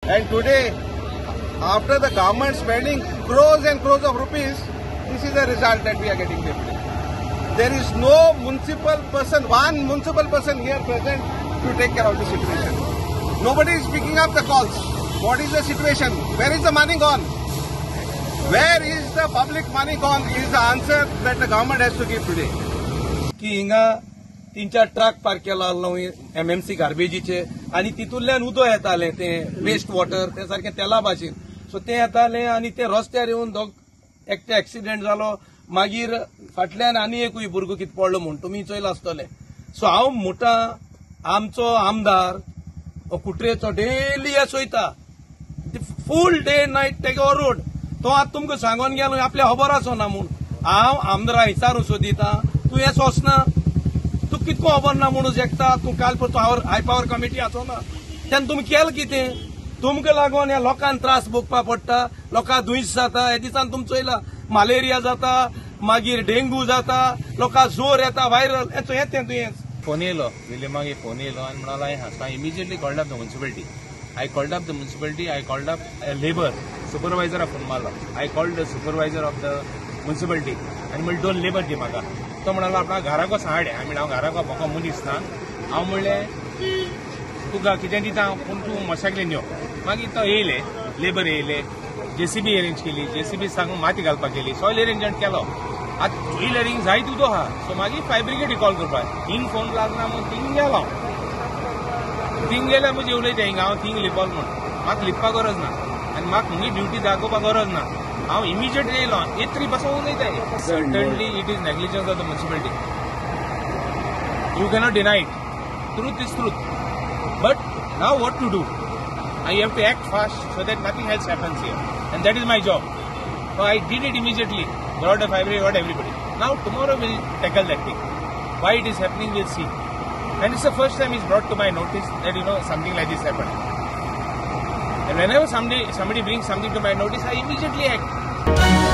And today, after the government spending crores and crores of rupees, this is the result that we are getting today. There is no municipal person, one municipal person here present to take care of the situation. Nobody is picking up the calls. What is the situation? Where is the money gone? Where is the public money gone is the answer that the government has to give today. की हिंगा 3-4 truck park केला MMC गार्बेजीचे आणि तितूंतल्यान उदक येतालें ते waste water ते सारकें तेला भाशेन सो ते येतालें आणि ते रस्त्यार येवन एकटे एक्सिडेंट जालो मागीर फाटल्यान आनी एकूय भुरगो कितें पडलो म्हूण तुमी चोयला आसतले. सो हांव म्हणटा आमचो आमदार कुट्रेचो डेली हे चोयता फूल डे नायट तेगे रोड तो आतां तुमकां सांगून गेलो आपल्या खबर आसो ना म्हूण हांव आमदारा विचारून सोदिता तूं हें सोंसना तू कितको खबर ना म्हणून जेकता तू काल परतो हाय पावर कमिटी आसो ना तेन्ना तुमी केलें कितें तुमकां लागून ह्या लोकांक त्रास भोगपा पडटा लोकांक दुयेंस जाता हे दिसान तुमी चोयला मलेरिया जाता मागीर डेंगू जाता लोकांक जोर येता व्हायरल येते दुयेंस. फोन येयलो विले मागीर फोन येयलो आनी म्हणालो हांव immediately called up the municipality. I called up the municipality, I called up a labor supervisor of Funmala. I called the supervisor of the municipality and म्हणले दोन लेबर दी म्हाका. तो म्हणालो आपणा घराको सांगडे आमी हांव घराको म्हाका मनीस ना हांव म्हणलें तुका कितें दिता पूण तूं मशागलेन यो. मागीर तो येयले लेबर येयले जेसीबी अरेंज केली जेसीबी सांगून माती घालपाक गेली सॉयल अरेंजमेंट केलो. आतां ड्रिलरिंग जायत उदो आहा सो मागीर फायर ब्रिगेडी कॉल करपाक हिंग फोन लागना म्हूण थिंग गेलो थिंग गेल्यार म्हजे उलयता हिंग हांव थिंग लिपोल म्हूण म्हाका लिपपाक गरज ना आनी म्हाका मुगे ड्युटी दाखोवपाक गरज ना हांव इमिजिएट येयलो येतरी पासून उलयता. Certainly it is negligence of the municipality. You cannot deny it. Truth is truth. But now what to do I have to act fast so that nothing else happens here. And that is my job. So I did it immediately. Brought a fire brigade, got everybody. Now tomorrow we'll tackle that thing. Why it is happening, we'll see. And it's the first time it's brought to my notice that, something like this happened. And whenever somebody brings something to my notice, I immediately act.